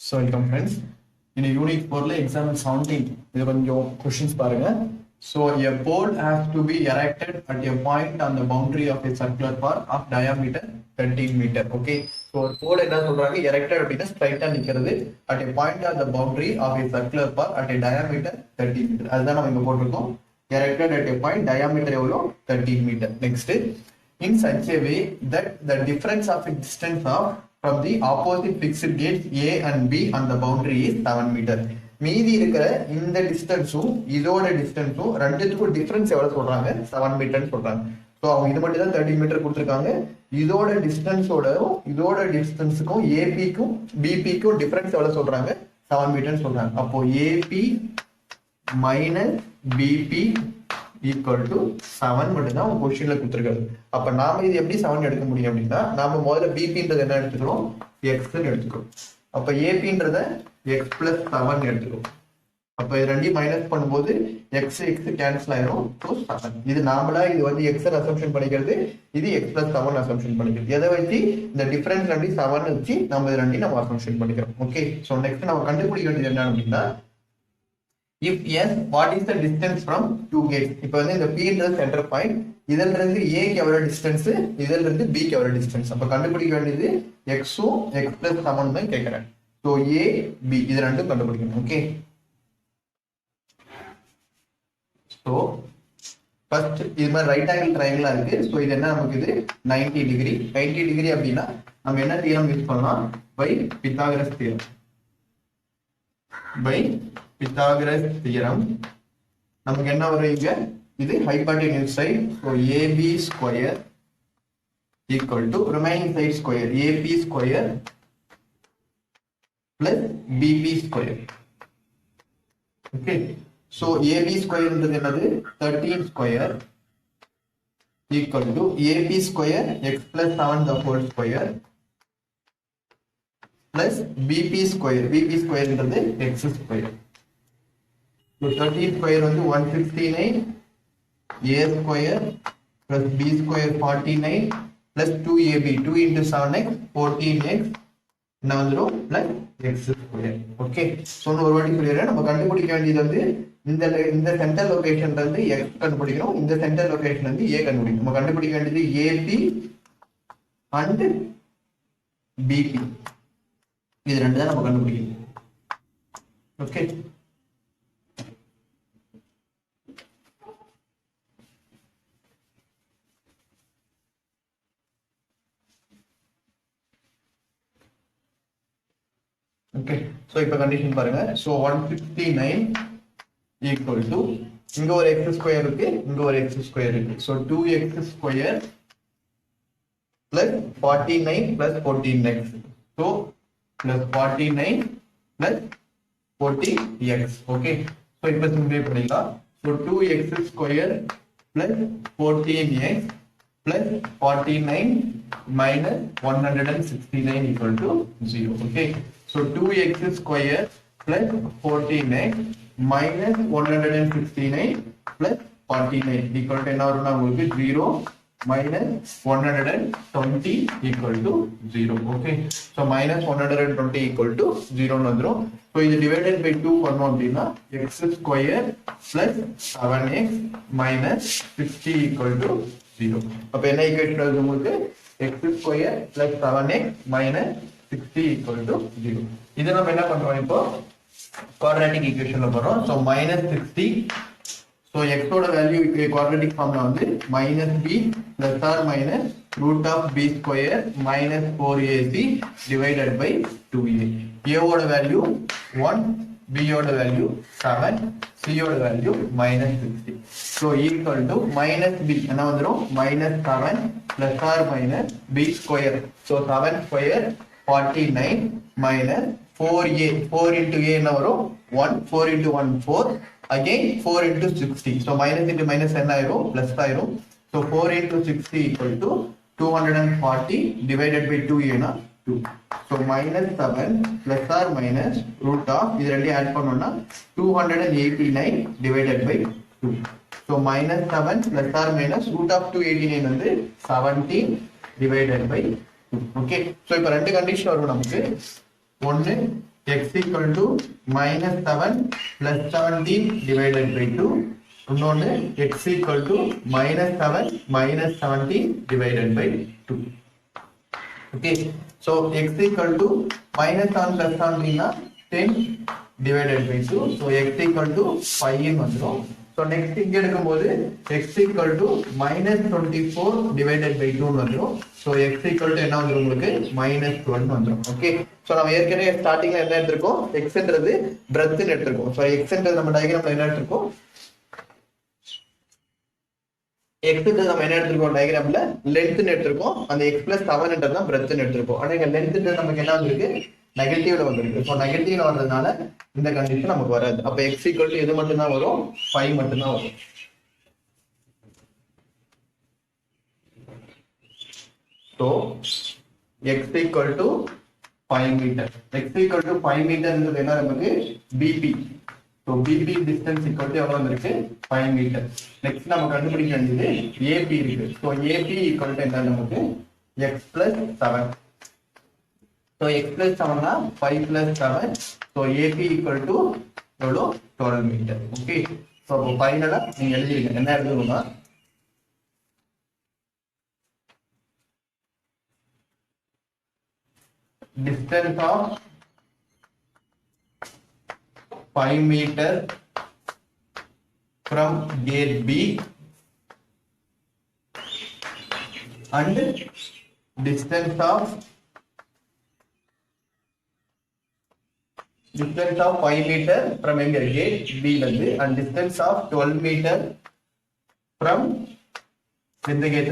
So welcome friends. In unit 4 example 17 இது கொஞ்சம் questions பாருங்க. So a pole has to be erected at a point on the boundary of a circular path of diameter 13 meter. Okay. So ஒரு pole என்ன சொல்றாங்க erected அப்படினா ஸ்ட்ரைட்டா நிக்கிறது at a point on the boundary of a circular path at a diameter 13 meter. அதுதான் நம்ம இங்க போட்டுருக்கோம். Erected at a point diameter எவ்வளோ 13 meter. Next, in such a way that the difference of a distance of from the opposite fixed gates A and B on the boundary is 7 meter. மீதி இருக்கிற இந்த டிஸ்டன்ஸும் இதோட டிஸ்டன்ஸும் ரெண்டுத்துக்கும் difference எவ்வளவு சொல்றாங்க 7 மீட்டர்னு சொல்றாங்க. ஸோ அவங்க இது மட்டும் தான் 13 மீட்டர் கொடுத்துருக்காங்க. இதோட டிஸ்டன்ஸுக்கும் ஏபிக்கும் பிபிக்கும் டிஃபரன்ஸ் எவ்வளவு சொல்றாங்க 7 மீட்டர்னு சொல்றாங்க. அப்போ AP minus BP equal to 7 மட்டும் தான் உங்க கொஸ்டின்ல கொடுத்துருக்காரு. அப்ப நாம இது எப்படி 7 எடுக்க முடியும் அப்படின்னா நாம முதல்ல பிபின்றது என்ன எடுத்துக்கிறோம் எக்ஸ்ன்னு எடுத்துக்கிறோம். அப்ப ஏபின்றத எக்ஸ் பிளஸ் 7 எடுத்துக்கிறோம். அப்ப இது ரெண்டையும் மைனஸ் பண்ணும்போது எக்ஸ் கேன்சல் ஆயிரும். இது நாமளா இது வந்து எக்ஸ் அசம்ஷன் பண்ணிக்கிறது, இது எக்ஸ் பிளஸ் 7 அசம்ஷன் பண்ணிக்கிறது. எதை வச்சு இந்த டிஃபரன்ஸ் ரெண்டையும் 7 வச்சு நம்ம இது ரெண்டையும் நம்ம அசம்ஷன் பண்ணிக்கிறோம். ஓகே. ஸோ நெக்ஸ்ட் நம்ம கண்டுபிடிக்க வேண்டியது என்ன அப்படின்னா if yes, what is the distance from two gates? இப்போ வந்து இந்த P ன்றது சென்டர் பாயிண்ட், இதல இருந்து A க்கு எவ்வளவு டிஸ்டன்ஸ், இதல இருந்து B க்கு எவ்வளவு டிஸ்டன்ஸ். அப்ப கண்டுபிடிக்க வேண்டியது x உம் x plus 7 தான் கேக்குறேன். சோ A B இது ரெண்டும் கண்டுபிடிக்கணும். ஓகே. சோ ஃபர்ஸ்ட் இது மாதிரி ரைட் ஆங்கிள் ட்ரையாங்கிளா இருக்கு. சோ இது என்ன நமக்கு இது 90 டிகிரி. 90 டிகிரி அப்படினா நம்ம என்ன தியரம் யூஸ் பண்ணலாம்? By Pythagoras theorem. By Pythagoras theorem நமக்கு என்ன வரும் இங்க இது hypotenuse side, so AB square equal to remaining side square AP square plus BB square. Okay, so AB square என்றது என்னது 13 square equal to AP square x plus 7 the whole square plus BB square என்றது x square. So 13 square வந்து 169 a square plus b square 49 plus 2ab 2 into 7x 14x என்ன வந்துரும் plus x square. Okay. So ஒரு வாட்டி சொல்லிறேன். நம்ம கண்டுபிடிக்க வேண்டியது வந்து இந்த சென்டர் லொகேஷன்ல இருந்து x கண்டுபிடிக்கிறோம், இந்த சென்டர் லொகேஷன்ல இருந்து a கண்டுபிடிக்கணும். நம்ம கண்டுபிடிக்க வேண்டியது ab and bp. இது ரெண்டு தான் நம்ம கண்டுபிடிக்கணும். ஓகே. ஓகே. சோ இப்போ கண்டிஷன் பாருங்க. சோ 169 ஈக்குவல் டு இங்க ஒரு x ஸ்கொயர் இருக்கு, இங்க ஒரு x ஸ்கொயர் இருக்கு. So 2x square plus 49 plus 14x. So plus 49 plus 40x. Okay. So இப்போ சிம்பிளை பண்ணிடலாம். So 2x square plus 14x plus 49 minus 169 equal to 0. Okay. So 2x square plus 14x minus 169 plus 49 equal to என்ன வரும்னா உங்களுக்கு 0 minus 120 equal to 0. Okay. So minus 120 equal to 0 வந்துரும். So இது divided by 2 பண்ணோம் அப்படின்னா x square plus 7x minus 60 equal to 0. அப்ப என்ன equation வருது உங்களுக்கு x square plus 7x minus 60 equal to 0. இதை நம்ம என்ன பண்றோம் இப்போ குவாட்ராட்டிக் ஈக்குவேஷன்ல போறோம். So minus 60. சோ x ஓட வேல்யூ குவாட்ராட்டிக் ஃபார்ம்ல வந்து minus b plus or minus root of b square minus 4ac divided by 2a. a ஓட வேல்யூ 1, b ஓட வேல்யூ 7, c ஓட value minus 60. So equal to minus b என்ன வந்துரும் minus 7 plus or minus b square. So 7 square 49 minus 4a. 4 into a என்ன வரும் 1, 4 into 1 4, again 4 into 60. So minus into minus என்ன ஆயிரும் plus ஆயிரும். So 4 into 60 equal to 240 divided by 2a na 2. So minus 7 plus or minus root of இது ரெண்டையும் add பண்ணோம்னா 289 divided by 2. So minus 7 plus or minus root of 289 வந்து 17 divided by 2. Okay. So இப்போ ரெண்டு condition வரும் நமக்கு. ஒன்னு x equal to minus 7 plus 17 divided by 2. இன்னொன்று x equal to minus 7 minus 17 divided by 2. Okay, so x equal to minus 7 plus 17 na 10 divided by 2. So x equal to 5 in வந்துரும். So next இங்க எடுக்கும்போது x equal to minus 24 divided by 2 வந்துரும். So x equal to என்ன வந்துரும் உங்களுக்கு minus 12 வந்துரும். Okay, so நம்ம ஏற்கனவே ஸ்டார்டிங்ல என்ன எடுத்திருக்கோம், x என்றது breadth ன்னு எடுத்திருக்கோம். So x என்றது நம்ம டயகிராம்ல என்ன எடுத்திருக்கோம், x க்கு நம்ம என்ன எடுத்திருக்கோம் டயகிராம்ல length ன்னு எடுத்திருக்கோம். அந்த x plus 7 என்றது தான் breadth ன்னு எடுத்திருக்கோம். ஆனா இங்க length ன்றது நமக்கு என்ன வந்திருக்கு, நெகட்டிவ்ல வந்திருக்கு. சோ நெகட்டிவ்ல வந்ததுனால இந்த கண்டிஷன் நமக்கு வராது. அப்ப x equal to எது மட்டும் தான் வரும், 5 மட்டும் தான் வரும். So x equal to 5 meter. X equal to 5 meter ன்றது என்ன நமக்கு BP. So BP distance equal to எவ்வளவு வந்திருக்கு 5 meter. Next நம்ம கண்டுபிடிக்க வேண்டியது AP இருக்கு. So AP equal to என்ன நமக்கு x plus 7. So x plus 7 na 5 plus 7. So AP equal to எவ்வளவு 12 meter. Okay. So ஃபைனலா நீங்க எழுதிருங்க. என்ன எழுதணும்னா distance of 5 meter from gate B and distance of 5 meter from gate B and distance of 12 meter from the gate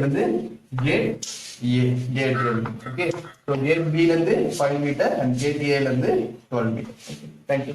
gate A. Gate A. Okay. So gate B 5 meter and gate A 12 meter. Okay. Thank you.